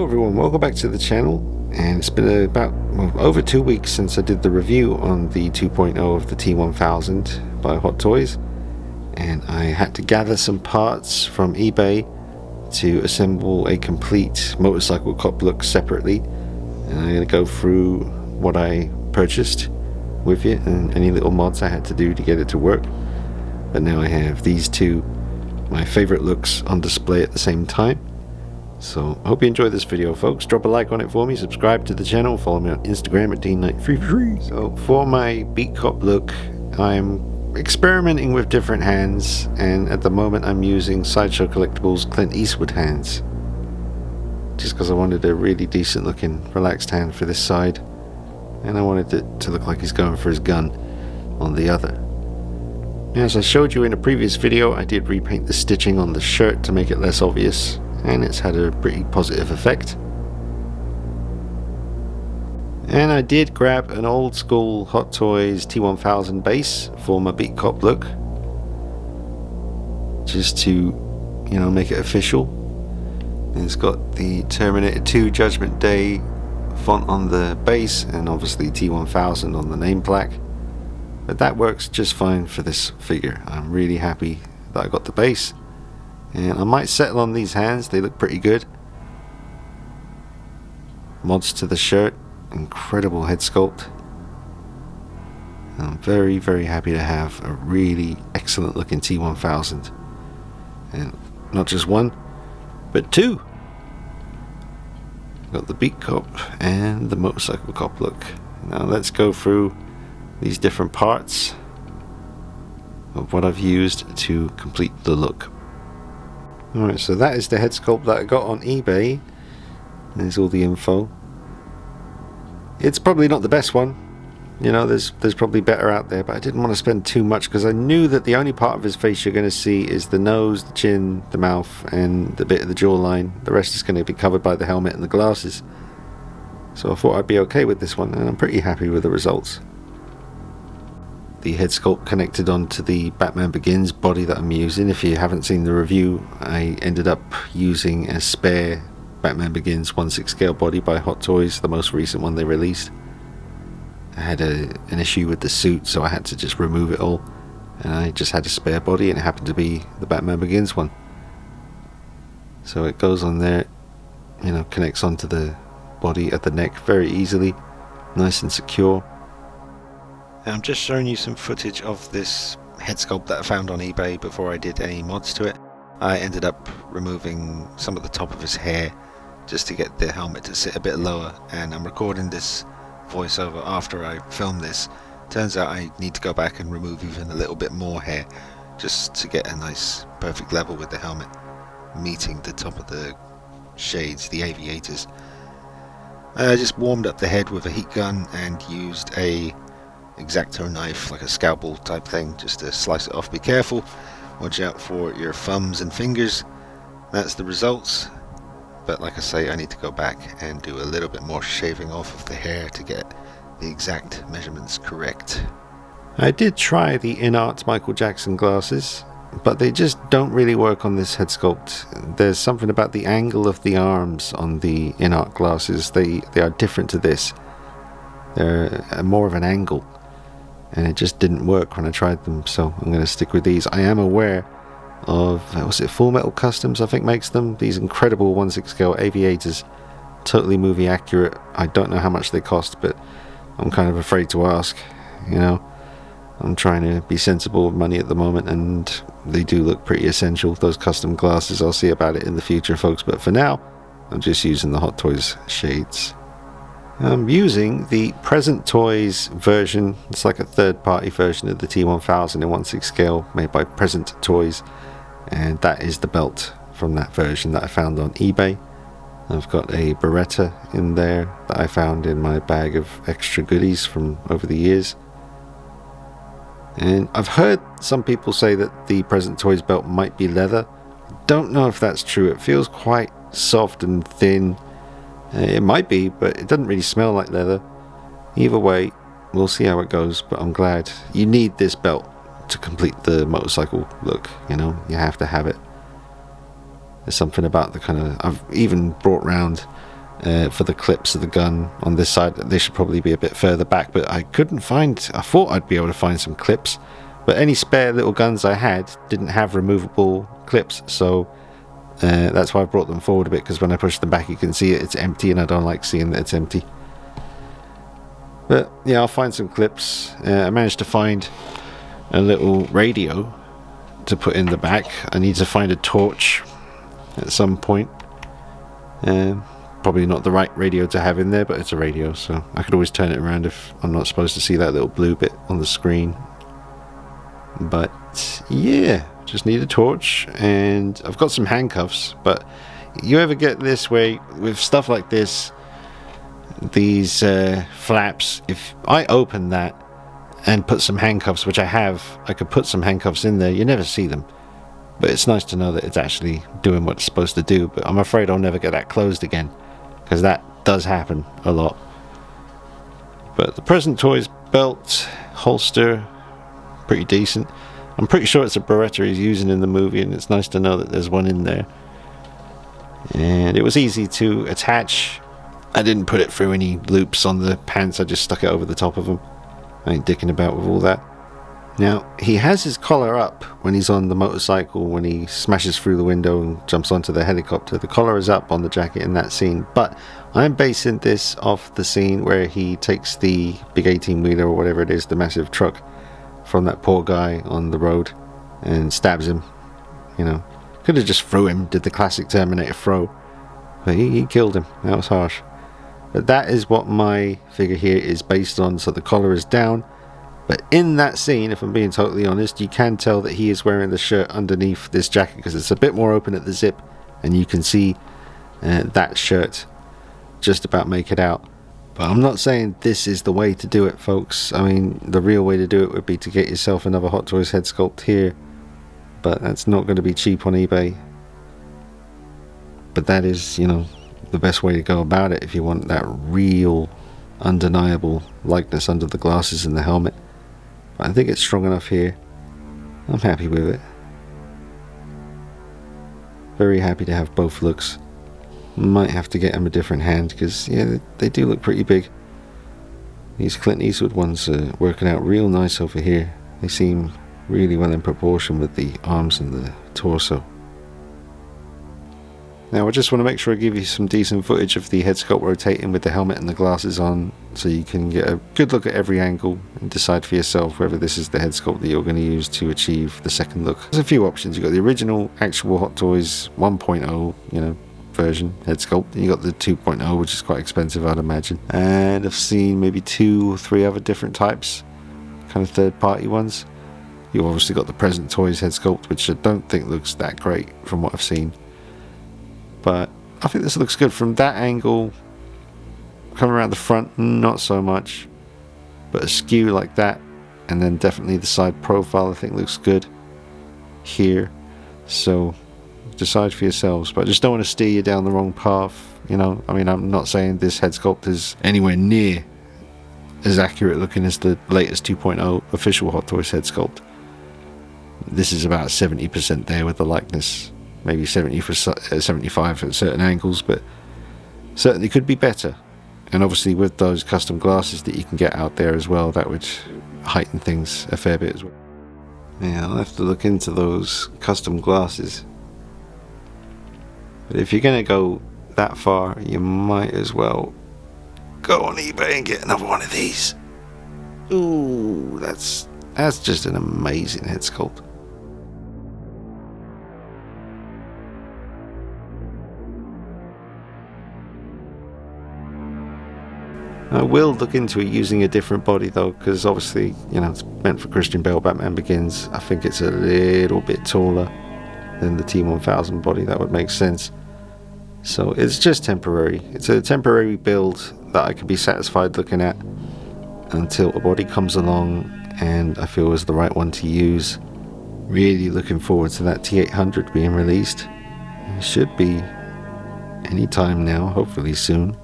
Hello everyone, welcome back to the channel. And it's been about over 2 weeks since I did the review on the 2.0 of the T1000 by Hot Toys, and I had to gather some parts from eBay to assemble a complete motorcycle cop look separately. And I'm going to go through what I purchased with you and any little mods I had to do to get it to work. But now I have these two, my favorite looks, on display at the same time. So I hope you enjoy this video, folks. Drop a like on it for me, subscribe to the channel, follow me on Instagram at D933. So for my beat cop look, I'm experimenting with different hands, and at the moment I'm using Sideshow Collectibles Clint Eastwood hands, just because I wanted a really decent looking relaxed hand for this side, and I wanted it to look like he's going for his gun on the other. Now, as I showed you in a previous video, I did repaint the stitching on the shirt to make it less obvious, and it's had a pretty positive effect. And I did grab an old school Hot Toys T1000 base for my beat cop look, just to, you know, make it official. And it's got the Terminator 2 Judgment Day font on the base, and obviously T1000 on the name plaque. But that works just fine for this figure. I'm really happy that I got the base. And I might settle on these hands, they look pretty good. Mods to the shirt, incredible head sculpt. I'm very, very happy to have a really excellent looking T1000. And not just one, but two. Got the beat cop and the motorcycle cop look. Now let's go through these different parts of what I've used to complete the look. Alright, so that is the head sculpt that I got on eBay. There's all the info. It's probably not the best one, you know, there's probably better out there, but I didn't want to spend too much because I knew that the only part of his face you're going to see is the nose, the chin, the mouth, and the bit of the jawline. The rest is going to be covered by the helmet and the glasses. So I thought I'd be okay with this one, and I'm pretty happy with the results. The head sculpt connected onto the Batman Begins body that I'm using. If you haven't seen the review, I ended up using a spare Batman Begins 1/6 scale body by Hot Toys, the most recent one they released. I had an issue with the suit, so I had to just remove it all, and I just had a spare body, and it happened to be the Batman Begins one. So it goes on there, you know, connects onto the body at the neck very easily, nice and secure. I'm just showing you some footage of this head sculpt that I found on eBay before I did any mods to it. I ended up removing some of the top of his hair just to get the helmet to sit a bit lower, and I'm recording this voiceover after I filmed this. Turns out I need to go back and remove even a little bit more hair just to get a nice perfect level with the helmet meeting the top of the shades, the aviators. I just warmed up the head with a heat gun and used a X-Acto knife, like a scalpel type thing, just to slice it off. Be careful, watch out for your thumbs and fingers. That's the results, but like I say, I need to go back and do a little bit more shaving off of the hair to get the exact measurements correct. I did try the InArt Michael Jackson glasses, but they just don't really work on this head sculpt. There's something about the angle of the arms on the InArt glasses. They are different to this. They're more of an angle, and it just didn't work when I tried them, so I'm going to stick with these. I am aware of, was it Full Metal Customs I think makes them, these incredible 1/6 scale aviators, totally movie accurate. I don't know how much they cost, but I'm kind of afraid to ask, you know. I'm trying to be sensible with money at the moment, and they do look pretty essential, those custom glasses. I'll see about it in the future, folks, but for now I'm just using the Hot Toys shades. I'm using the Present Toys version. It's like a third-party version of the T1000 in 1/6 scale made by Present Toys, and that is the belt from that version that I found on eBay. I've got a Beretta in there that I found in my bag of extra goodies from over the years, and I've heard some people say that the Present Toys belt might be leather. Don't know if that's true. It feels quite soft and thin. It might be, but it doesn't really smell like leather. Either way, we'll see how it goes, but I'm glad. You need this belt to complete the motorcycle look, you know, you have to have it. There's something about the kind of, I've even brought round for the clips of the gun on this side. They should probably be a bit further back, but I couldn't find. I thought I'd be able to find some clips, but any spare little guns I had didn't have removable clips, so that's why I brought them forward a bit, because when I push them back you can see it's empty, and I don't like seeing that it's empty. But yeah, I'll find some clips. I managed to find a little radio to put in the back. I need to find a torch at some point. Probably not the right radio to have in there, but it's a radio, so I could always turn it around if I'm not supposed to see that little blue bit on the screen. But yeah, just need a torch, and I've got some handcuffs. But you ever get this way with stuff like this, these flaps, if I open that and put some handcuffs, which I have, I could put some handcuffs in there, you never see them. But it's nice to know that it's actually doing what it's supposed to do. But I'm afraid I'll never get that closed again, because that does happen a lot. But the present toys belt holster, pretty decent. I'm pretty sure it's a Beretta he's using in the movie, and it's nice to know that there's one in there. And it was easy to attach. I didn't put it through any loops on the pants, I just stuck it over the top of them. I ain't dicking about with all that. Now, he has his collar up when he's on the motorcycle, when he smashes through the window and jumps onto the helicopter. The collar is up on the jacket in that scene, but I'm basing this off the scene where he takes the big 18-wheeler or whatever it is, the massive truck, from that poor guy on the road and stabs him. You know, could have just threw him, did the classic Terminator throw, but he killed him. That was harsh. But that is what my figure here is based on, so the collar is down. But in that scene, if I'm being totally honest, you can tell that he is wearing the shirt underneath this jacket, because it's a bit more open at the zip, and you can see that shirt just about make it out. But I'm not saying this is the way to do it, folks. I mean, the real way to do it would be to get yourself another Hot Toys head sculpt here, but that's not going to be cheap on eBay. But that is, you know, the best way to go about it if you want that real, undeniable likeness under the glasses and the helmet. But I think it's strong enough here. I'm happy with it. Very happy to have both looks. Might have to get them a different hand, because yeah, they do look pretty big. These Clint Eastwood ones are working out real nice over here. They seem really well in proportion with the arms and the torso. Now I just want to make sure I give you some decent footage of the head sculpt rotating with the helmet and the glasses on, so you can get a good look at every angle and decide for yourself whether this is the head sculpt that you're going to use to achieve the second look. There's a few options. You've got the original actual Hot Toys 1.0, you know, version head sculpt, and you got the 2.0, which is quite expensive, I'd imagine. And I've seen maybe 2 or 3 other different types, kind of third-party ones. You've obviously got the present toys head sculpt, which I don't think looks that great from what I've seen. But I think this looks good from that angle. Coming around the front, not so much. But a skew like that, and then definitely the side profile I think looks good here. So decide for yourselves. But I just don't want to steer you down the wrong path. You know, I mean, I'm not saying this head sculpt is anywhere near as accurate looking as the latest 2.0 official Hot Toys head sculpt. This is about 70% there with the likeness. Maybe 75 at certain angles, but certainly could be better. And obviously with those custom glasses that you can get out there as well, that would heighten things a fair bit as well. Yeah, I'll have to look into those custom glasses. But if you're going to go that far, you might as well go on eBay and get another one of these. Ooh, that's just an amazing head sculpt. I will look into it using a different body though, because obviously, you know, it's meant for Christian Bale, Batman Begins. I think it's a little bit taller than the T1000 body. That would make sense. So it's just temporary. It's a temporary build that I can be satisfied looking at until a body comes along and I feel is the right one to use. Really looking forward to that T800 being released. It should be any time now, hopefully soon.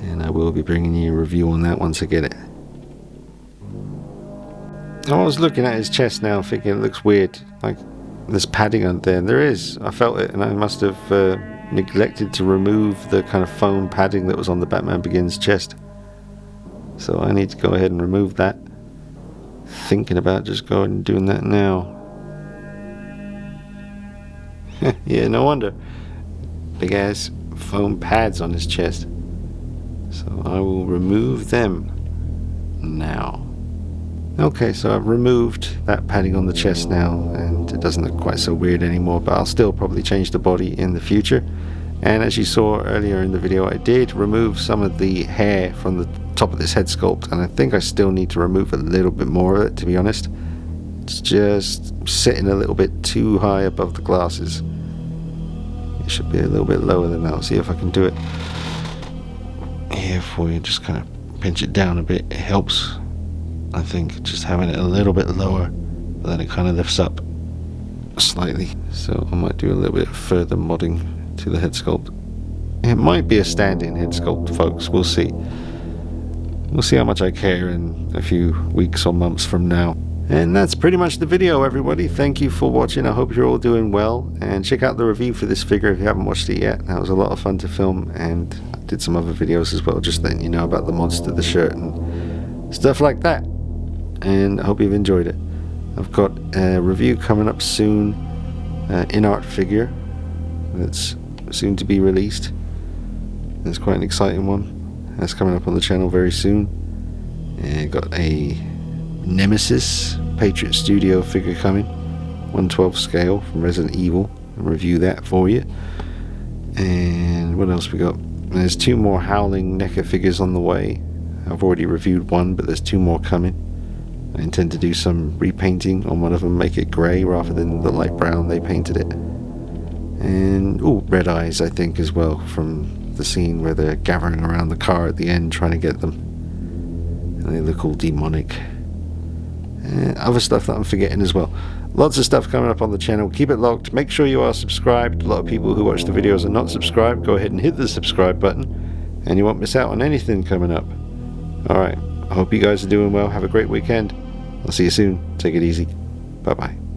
And I will be bringing you a review on that once I get it. I was looking at his chest now thinking it looks weird, like there's padding on there, and there is. I felt it, and I must have neglected to remove the kind of foam padding that was on the Batman Begins chest. So I need to go ahead and remove that. Thinking about just going and doing that now. Yeah, no wonder. Big ass foam pads on his chest. So I will remove them now. Okay, so I've removed that padding on the chest now, and it doesn't look quite so weird anymore, but I'll still probably change the body in the future. And as you saw earlier in the video, I did remove some of the hair from the top of this head sculpt, and I think I still need to remove a little bit more of it, to be honest. It's just sitting a little bit too high above the glasses. It should be a little bit lower than that. I'll see if I can do it here for you. Just kind of pinch it down a bit. It helps, I think, just having it a little bit lower, but then it kind of lifts up slightly. So I might do a little bit further modding to the head sculpt. It might be a stand-in head sculpt, folks. We'll see. We'll see how much I care in a few weeks or months from now. And that's pretty much the video, everybody. Thank you for watching. I hope you're all doing well. And check out the review for this figure if you haven't watched it yet. That was a lot of fun to film, and I did some other videos as well, just letting you know about the mods to the shirt and stuff like that. And I hope you've enjoyed it. I've got a review coming up soon, in-art figure that's soon to be released. It's quite an exciting one. That's coming up on the channel very soon. And got a Nemesis Patriot Studio figure coming, 1/12 scale from Resident Evil. I'll review that for you. And what else we got? There's 2 more Howling NECA figures on the way. I've already reviewed one, but there's 2 more coming. I intend to do some repainting on one of them, make it grey rather than the light brown they painted it. And Red Eyes, I think, as well, from the scene where they're gathering around the car at the end trying to get them, and they look all demonic. And other stuff that I'm forgetting as well. Lots of stuff coming up on the channel. Keep it locked. Make sure you are subscribed. A lot of people who watch the videos are not subscribed. Go ahead and hit the subscribe button, and you won't miss out on anything coming up. Alright, I hope you guys are doing well. Have a great weekend. I'll see you soon. Take it easy. Bye bye.